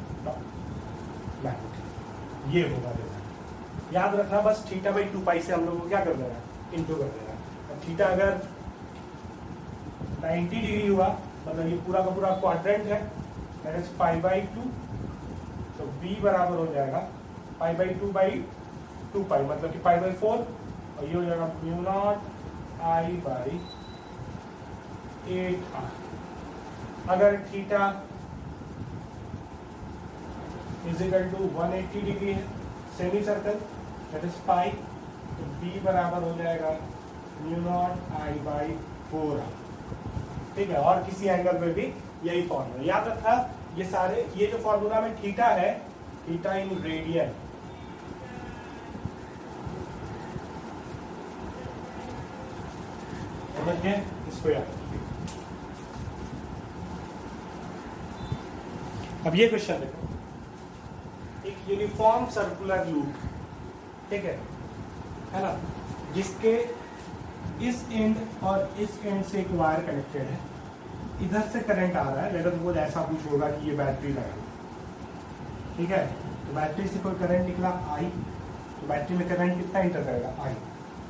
मैग्नेटिक, ये होगा रिजल्ट। याद रखना बस, थीटा बाई 2 पाई से हम लोग को क्या कर देना, इंटू कर देना। और थीटा अगर 90 डिग्री हुआ, मतलब ये पूरा का पूरा क्वाड्रेंट है, दैट इज पाई बाई 2, तो b बराबर हो जाएगा पाई बाई 2 बाई 2 पाई, मतलब कि पाई बाई 4, और ये हो जाएगा mu naught I by 8r। अगर theta is equal to 180 degree है, semi circle, that is pi, तो b बराबर हो जाएगा mu naught I by 4r। ठीक है, और किसी एंगल पे भी यही फॉर्मूला याद रखा। ये सारे, ये जो फॉर्मूला में थीटा है, थीटा इन रेडियन, समझिए इसको याद। अब ये क्वेश्चन देखो, एक यूनिफॉर्म सर्कुलर लूप, ठीक है ना, जिसके इस एंड और इस एंड से एक वायर कनेक्टेड है, इधर से करंट आ रहा है, लेकिन वो ऐसा कुछ होगा कि ये बैटरी लगा, ठीक है, तो बैटरी से कोई करंट निकला I, तो बैटरी में करंट कितना इंटर करेगा I।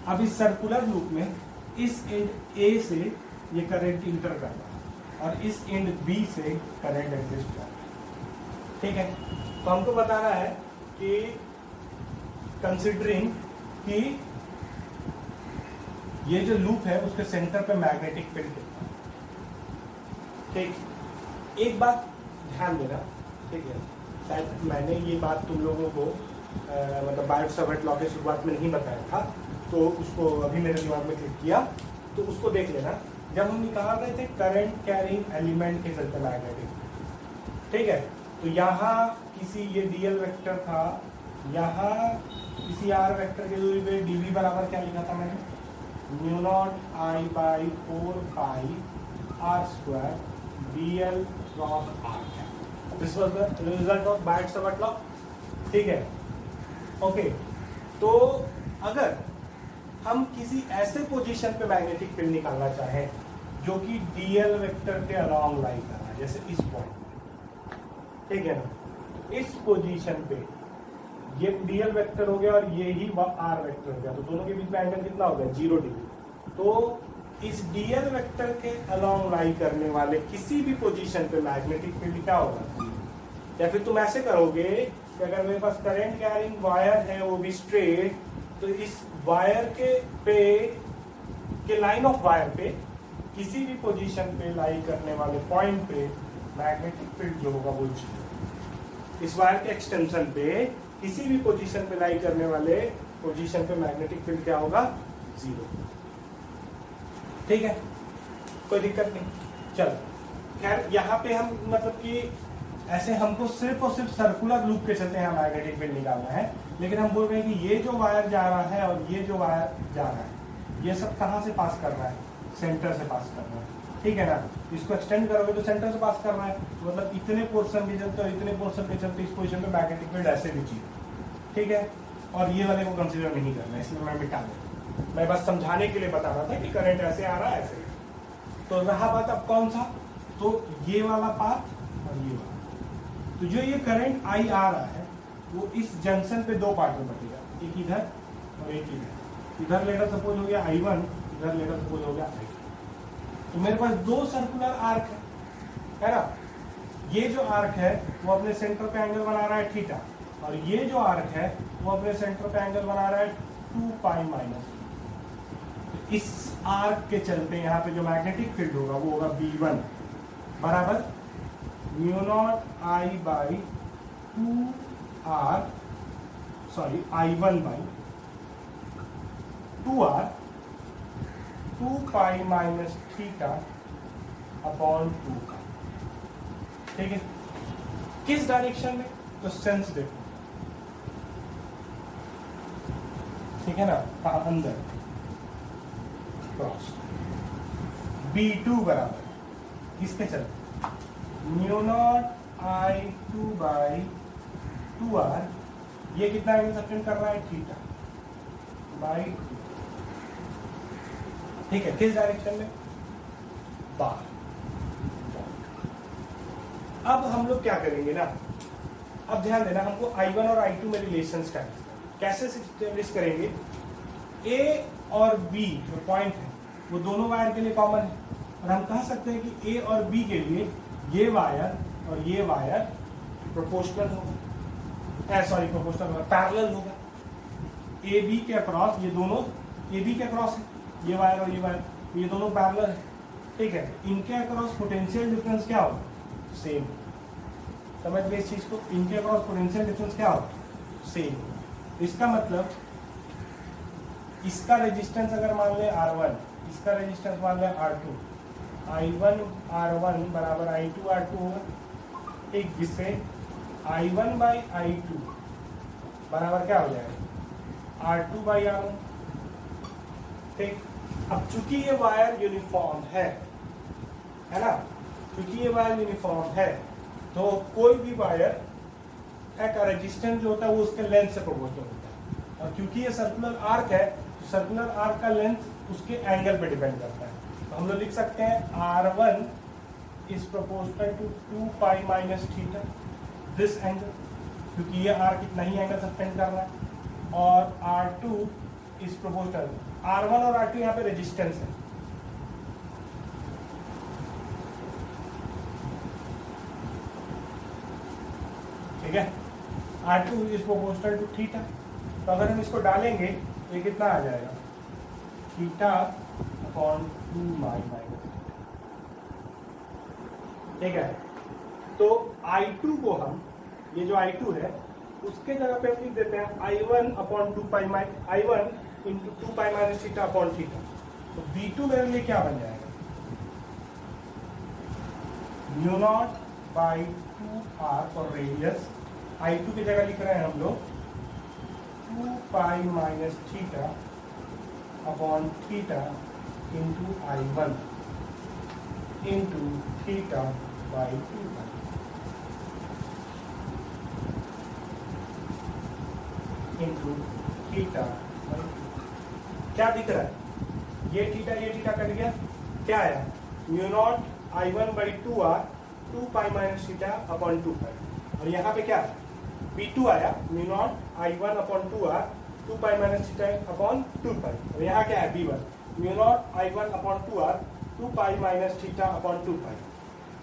अब इस सर्कुलर लूप में इस एंड A से ये करंट इंटर कर रहा है और इस एंड B से करंट एग्जिस्ट कर रहा है, ठीक है। तो हमको बताना है कि कंसिडरिंग कि ये जो लूप है उसके सेंटर पे मैग्नेटिक फील्ड कितना है, ठीक। एक बात ध्यान देना, ठीक है, शायद मैंने ये बात तुम लोगों को मतलब बायोट-सावर्ट लॉ के शुरुआत में नहीं बताया था, तो उसको अभी मेरे दिमाग में क्लिक किया, तो उसको देख लेना। जब हम निकाल रहे थे करंट कैरिंग एलिमेंट के चलते मैग्नेटिक, ठीक है, तो यहाँ किसी ये डीएल वेक्टर था, यहाँ किसी आर वेक्टर के दूरी पे डीवी बराबर क्या लिखा था मैंने, mu naught I by 4 pi are square D L cross R. This was the result of Biot-Savart law. ठीक है, ओके। तो अगर हम किसी ऐसे पोजीशन पे मैग्नेटिक फील्ड निकालना चाहें जो कि डीएल वेक्टर के अलॉन्ग लाई कर रहा है, जैसे इस पॉइंट, ठीक है ना, इस पोजीशन पे ये डीएल वेक्टर हो गया और ये ही आर वेक्टर हो गया, तो दोनों के बीच में एंगल कितना हो गया, 0 डिग्री। तो इस डीएल वेक्टर के अलॉन्ग लाई करने वाले किसी भी पोजीशन पे मैग्नेटिक फील्ड क्या होगा। या फिर तुम ऐसे करोगे कि अगर मेरे पास करंट कैरिंग वायर है, वो भी स्ट्रेट, तो इस वायर के लाइन ऑफ वायर पे किसी भी पोजीशन पे लाई करने वाले पॉइंट पे मैग्नेटिक फील्ड जो होगा वो 0। इस वायर के एक्सटेंशन पे किसी भी पोजीशन पे लाई करने वाले पोजीशन पे मैग्नेटिक फील्ड क्या होगा, 0। ठीक है, कोई दिक्कत नहीं। चलो खैर, यहाँ पे हम मतलब कि ऐसे हमको सिर्फ और सिर्फ सर्कुलर लूप के चलते हैं मैग्नेटिक फील्ड निकालना है, लेकिन हम बोल रहे हैं कि ये जो वायर जा रहा है और ये जो वायर जा रहा है, ये सब कहाँ से पास कर रहा है, सेंटर से पास कर रहा है। ठीक है ना, इसको एक्सटेंड करोगे तो सेंटर से पास कर रहा है, मतलब इतने पोर्शन के चलते और इतने पोर्शन के चलते इस पोजीशन पे मैग्नेटिक फील्ड ऐसे भी चाहिए। ठीक है, और ये वाले को कंसिडर नहीं करना है, इसलिए मैं मिटा दूँ। मैं बस समझाने के लिए बता रहा था कि करंट ऐसे आ रहा है, ऐसे। तो रहा बात अब कौन सा, तो ये वाला पाथ और ये वाला। तो जो ये करंट आई आ रहा है वो इस जंक्शन पे दो पार्ट में बटेगा, एक इधर और एक इधर। इधर लेटर सपोज हो गया I1, इधर लेटर सपोज हो गया I2। तो मेरे पास दो सर्कुलर आर्क है ना। ये जो आर्क है वो अपने सेंटर पे एंगल बना रहा है थीटा, और ये जो आर्क है वो अपने सेंटर पे एंगल बना रहा है 2 पाई माइनस। इस आर्क के चलते यहाँ पे जो मैग्नेटिक फील्ड होगा वो होगा B1 बराबर mu naught I by 2R, sorry I1 by 2R 2 pi minus theta upon 2 का। ठीक है, किस डायरेक्शन में, तो सेंस देखो। ठीक है ना, कहा अंदर क्रॉस। B2 बराबर किसके चलते, mu naught I2 by 2R, ये कितना एंगल सबटेंड कर रहा है, थीटा बाई 2। ठीक है, किस डायरेक्शन में, बाहर। अब हम लोग क्या करेंगे ना, अब ध्यान देना, हमको I1 और I2 में रिलेशन कैसे स्टेब्लिश करेंगे। A और B जो पॉइंट है वो दोनों वायर के लिए कॉमन है, और हम कह सकते हैं कि A और B के लिए ये वायर और ये वायर प्रोपोर्शनल होगा, सॉरी प्रोपोर्शनल होगा, पैरेलल होगा। ए बी के अक्रॉस, ये दोनों ए बी के अक्रॉस है, ये वायर और ये वायर, ये दोनों पैरेलल है। ठीक है, इनके अक्रॉस पोटेंशियल डिफरेंस क्या होगा, सेम। समझ गए इस चीज को, इनके अक्रॉस पोटेंशियल डिफरेंस क्या होगा, सेम। इसका मतलब इसका रेजिस्टेंस अगर मान ले R1, इसका रेजिस्टेंस मान ले R2, I1 R1 बराबर I2 R2 होगा। ठीक, जिससे I1 बाई I2 बराबर क्या हो जाएगा, R2 बाई R1। ठीक, अब चूंकि ये वायर यूनिफॉर्म है ना, क्योंकि ये वायर यूनिफॉर्म है तो कोई भी वायर का रेजिस्टेंस जो होता है वो उसके लेंथ से प्रोपोर्शनल होता है, और क्योंकि ये सर्कुलर आर्क है तो सर्कुलर आर्क का लेंथ उसके एंगल पे डिपेंड करता है। तो हम लोग लिख सकते हैं R1 is proportional to 2 pi minus theta, this angle, क्योंकि ये आर्क इतना ही एंगल सबटेंड कर रहा है, और R2 इज प्रोपोर्शनल, R1 और R2 यहाँ पे रेजिस्टेंस है। ठीक है, R2 is proportional to theta. तो अगर हम इसको डालेंगे तो ये कितना आ जाएगा, थीटा अपॉन 2 माइनस। ठीक है, तो I2 को हम, ये जो I2 है उसके जगह पे हम लिख देते हैं I1 upon 2 pi minus, I1 into 2 pi minus theta upon theta. तो B2 मेरे लिए क्या बन जाएगा, mu not by 2r for radius, I2 की जगह लिख रहे हैं हम लोग 2 pi minus theta upon theta into I1 into theta by 2 pi into theta. क्या दिख रहा है? ये थीटा कट गया, क्या आया? Mu naught I1 by 2r 2 pi minus theta upon 2 पाई, और यहाँ पे क्या B2 आया, mu naught I1 upon 2r 2 pi minus theta upon 2 पाई, और यहाँ क्या है B1 mu naught I1 upon 2r 2 pi minus theta upon 2 pi.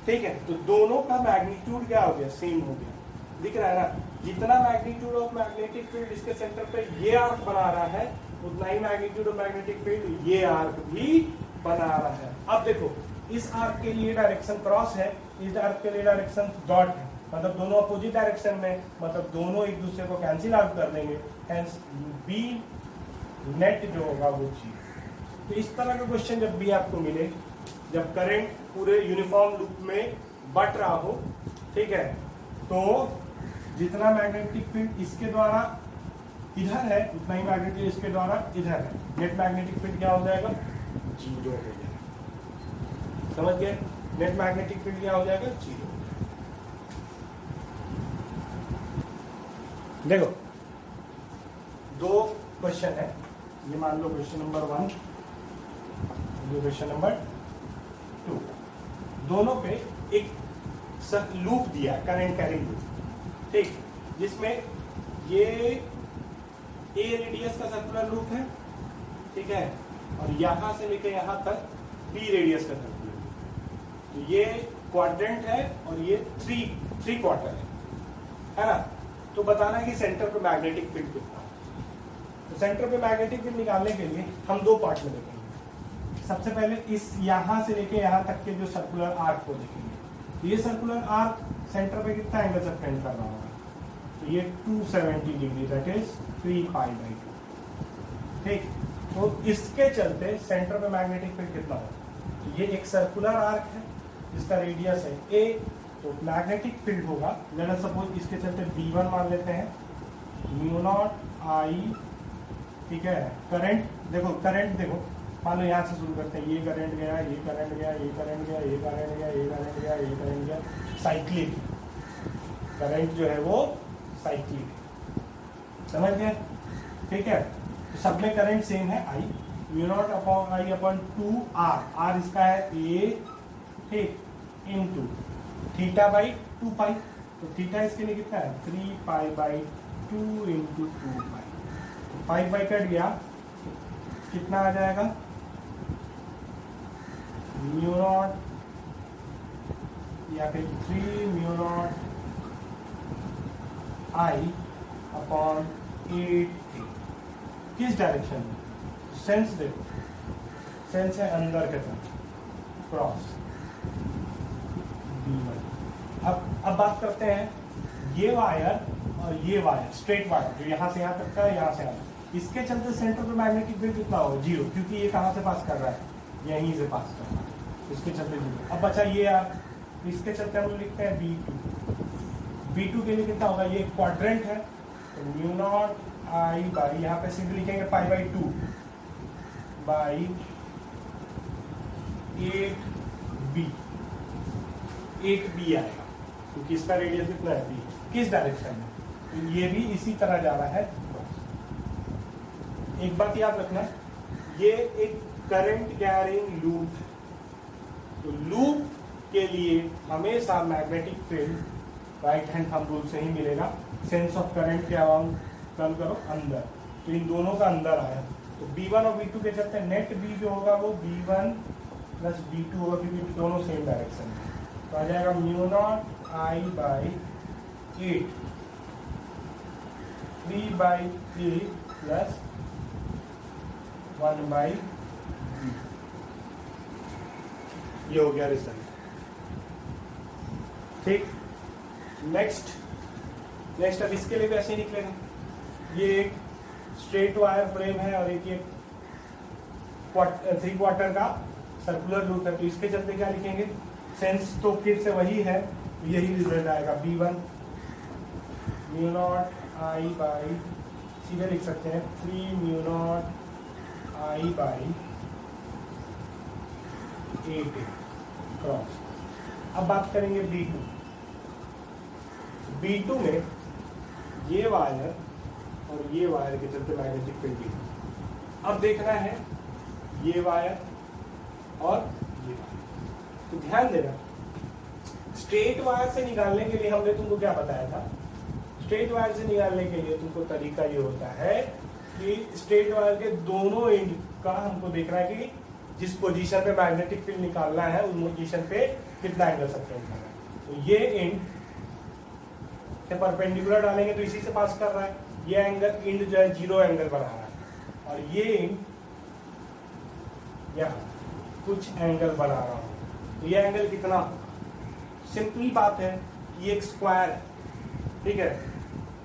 ठीक है, तो दोनों का मैग्नीट्यूड क्या हो गया? सेम हो गया। दिख रहा है ना, जितना मैग्नीट्यूड ऑफ मैग्नेटिक फील्ड इसके सेंटर पे ये आर्क बना रहा है, उतना ही मैग्नीट्यूड ऑफ मैग्नेटिक फील्ड ये आर्क भी बना रहा है। अब देखो, इस आर्क के लिए डायरेक्शन क्रॉस है, इस आर्क के लिए डायरेक्शन डॉट है, मतलब दोनों अपोजिट डायरेक्शन में, मतलब दोनों एक दूसरे को कैंसिल आउट कर देंगे, हेंस बी नेट जो होगा वो चीज। तो इस तरह का क्वेश्चन जब भी आपको मिले, जब करंट पूरे यूनिफॉर्म लूप में बट रहा हो, ठीक है, तो जितना मैग्नेटिक फील्ड इसके द्वारा इधर है उतना ही मैग्नेटिक इसके द्वारा इधर है, नेट मैग्नेटिक फील्ड क्या हो जाएगा? 0 हो जाएगा। समझ गए? नेट मैग्नेटिक फील्ड क्या हो जाएगा? 0। देखो, दो क्वेश्चन है, ये मान लो क्वेश्चन नंबर 1, ये क्वेश्चन नंबर 2, दोनों पे एक लूप दिया, करंट कैरिंग लूप, ठीक, जिसमें ये ए रेडियस का सर्कुलर लूप है, ठीक है, और यहां से लेकर यहां तक बी रेडियस का सर्कुलर लूप। तो ये क्वाड्रेंट है और ये थ्री क्वार्टर है ना। तो बताना है कि सेंटर पे मैग्नेटिक फील्ड कितना है। तो सेंटर पे मैग्नेटिक फील्ड निकालने के लिए हम दो पार्ट में देखेंगे। सबसे पहले इस यहां से लेके यहां तक के जो सर्कुलर आर्क को देखेंगे। ये सर्कुलर आर्क सेंटर पे कितना एंगल से फ्रेंड कर रहा होगा? तो ये 270 degree, that is 3 pi by 2। ठीक, तो इसके चलते सेंटर पे मैग्नेटिक फील्ड कितना होगा? तो ये एक सर्कुलर आर्क है जिसका रेडियस है a, तो मैग्नेटिक फील्ड होगा, लेट अस सपोज इसके चलते B1 मान लेते हैं, म्यू नॉट I, ठीक है। करंट देखो, करंट देखो, मान लो यहाँ से शुरू करते हैं, ये करंट गया, ये करंट गया, ये करंट गया, ये करंट गया, ये करंट गया, ये करंट गया, साइक्लिक करंट जो है वो साइक्लिक, समझ गए? ठीक है, तो सब में करंट सेम है I, mu naught upon I upon 2r, r इसका है a, ठीक, इनटू थीटा बाई 2 पाई, तो थीटा इसके लिए कितना है? 3 पाई बाई 2 इंटू 2 पाई, तो पाई बाई कट गया, कितना आ जाएगा? म्यू नॉट या फिर 3 म्यू नॉट I अपॉन 8 किस डायरेक्शन में? सेंस देखो, सेंस है अंदर के तरफ, क्रॉस B1। अब बात करते हैं ये वायर और ये वायर, स्ट्रेट वायर जो यहाँ से यहाँ तक का है, यहाँ से यहाँ, इसके चलते सेंटर पे मैग्नेटिक फील्ड कितना होगा? 0, क्योंकि ये कहाँ से पास कर रहा है? यहीं से पास कर रहा है, इसके चलते 0। अब बचा ये यार, इसके चलते हम लोग लिखते हैं B2 के लिए कितना होगा? ये क्वाड्रेंट है, तो म्यू नॉट I बाई, यहाँ पे सीधे लिखेंगे पाई बाई 2 बाई 8b आएगा, क्योंकि इसका रेडियस कितना है? b। किस डायरेक्शन में? तो ये भी इसी तरह जा रहा है। एक बात याद रखना, ये एक करंट कैरिंग लूप है, तो लूप के लिए हमेशा magnetic field right hand thumb rule से ही मिलेगा। सेंस ऑफ करंट के अराउंड कम करो अंदर, तो इन दोनों का अंदर आया, तो B1 और B2 के चलते नेट B जो होगा वो B1 प्लस B2 होगा, क्योंकि दोनों सेम डायरेक्शन में, तो आ जाएगा mu naught I by 8 3 by 3 plus 1 by B। ये हो गया रिजल्ट। ठीक, नेक्स्ट अब इसके लिए भी ऐसे ही निकलेगा। ये एक स्ट्रेट वायर फ्रेम है और एक 3 क्वार्टर का सर्कुलर लूप है, तो इसके चलते क्या लिखेंगे? सेंस तो फिर से वही है तो यही रिजल्ट आएगा B1 mu naught I by, सीधे लिख सकते हैं 3 mu naught I by 8 cross. अब बात करेंगे B2 में ये वायर और ये वायर के चलते मैग्नेटिक फील्ड। अब देखना है ये वायर और ये वायर। तो ध्यान देना, स्ट्रेट वायर से निकालने के लिए हमने तुमको क्या बताया था? स्ट्रेट वायर से निकालने के लिए तुमको तरीका ये होता है कि स्ट्रेट वायर के दोनों एंड का हमको देखना है कि जिस पोजीशन पे मैग्नेटिक फील्ड निकालना है उस पोजीशन पे कितना एंगल सबटेंड करना है। तो ये एंड से परपेंडिकुलर डालेंगे तो इसी से पास कर रहा है, ये एंगल एंड जो है 0 एंगल बना रहा है, और ये एंड यहाँ कुछ एंगल बना रहा हूँ। तो ये एंगल कितना? सिंपल बात है, ये एक स्क्वायर है, ठीक है।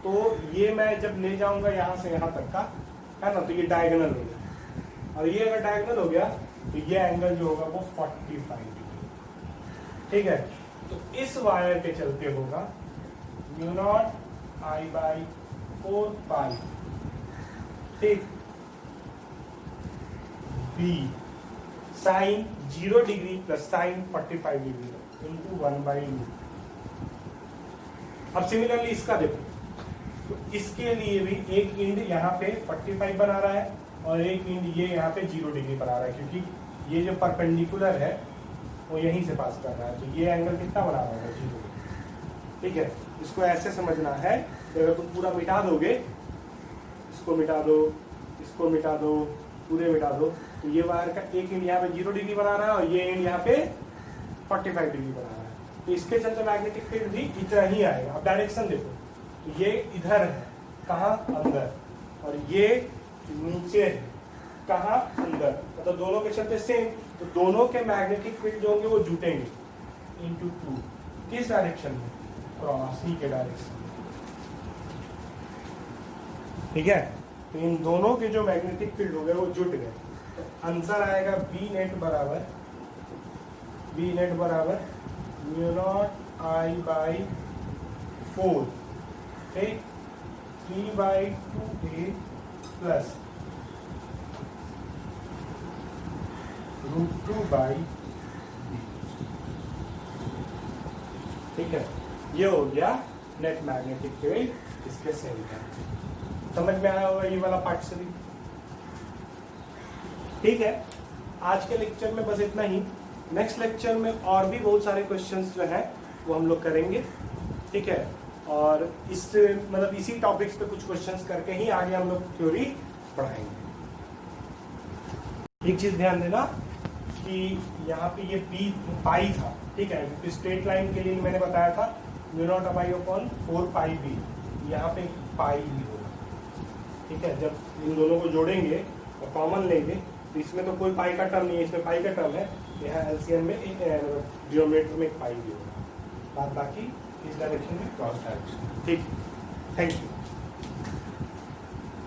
तो ये मैं जब ले जाऊंगा यहाँ से यहाँ तक का, है ना, तो ये डायगोनल हो गया, और ये अगर डायगोनल हो गया तो ये एंगल जो होगा वो 45 डिग्री, ठीक है। तो इस वायर के चलते होगा mu naught I by 4 pi, ठीक, B sine 0 degree plus sine 45 degree into 1/2। अब सिमिलरली इसका देखो, तो इसके लिए भी एक इंड यहाँ पे 45 बना रहा है और एक इंड ये यहाँ पे 0 डिग्री बना रहा है, क्योंकि ये जो परपेंडिकुलर है वो यहीं से पास कर रहा है। तो ये एंगल कितना बना रहा है? 0 डिग्री, ठीक है। इसको ऐसे समझना है कि अगर तुम पूरा मिटा दोगे, इसको मिटा दो, इसको मिटा दो, पूरे मिटा दो, तो ये वायर का एक एंड यहाँ पे 0 डिग्री बना रहा है और ये एंड यहाँ पे 45 डिग्री बना रहा है। तो इसके चलते मैग्नेटिक फील्ड भी इतना ही आएगा। अब डायरेक्शन देखो, तो ये इधर है, कहाँ? अंदर, और ये नीचे है, कहाँ? अंदर। मतलब दोनों के चलते सेम, तो दोनों के मैग्नेटिक फील्ड जो होंगे वो जुटेंगे इंटू 2। किस डायरेक्शन में? क्रॉस ही के डायरेक्शन में, ठीक है। तो इन दोनों के जो मैग्नेटिक फील्ड हो गए वो जुट गए। तो आंसर आएगा बी नेट बराबर म्यू नॉट आई बाई 4, ठीक, 3/2a प्लस √2/b, ठीक है। ये हो गया नेट मैग्नेटिक फील्ड इसके सेंटर। समझ में आया होगा ये वाला पार्ट से भी, ठीक है। आज के लेक्चर में बस इतना ही। नेक्स्ट लेक्चर में और भी बहुत सारे क्वेश्चंस जो हैं वो हम लोग करेंगे, ठीक है। और इस मतलब इसी टॉपिक्स पे कुछ क्वेश्चंस करके ही आगे हम लोग थ्योरी पढ़ाएंगे। एक चीज ध्यान देना कि यहाँ पे ये बी पाई था, ठीक है, क्योंकि स्ट्रेट लाइन के लिए मैंने बताया था म्यू नॉट पाई अपॉन 4 पाई बी, यहाँ पे पाई भी होगा, ठीक है। जब इन दोनों को जोड़ेंगे और कॉमन लेंगे तो इसमें तो कोई पाई का टर्म नहीं है, इसमें पाई का टर्म है। यहाँ एलसीएम में डिनोमिनेटर में एक पाई भी होगा, बाकी इस डायरेक्शन में क्रॉस डायरेक्शन, ठीक। Thank you.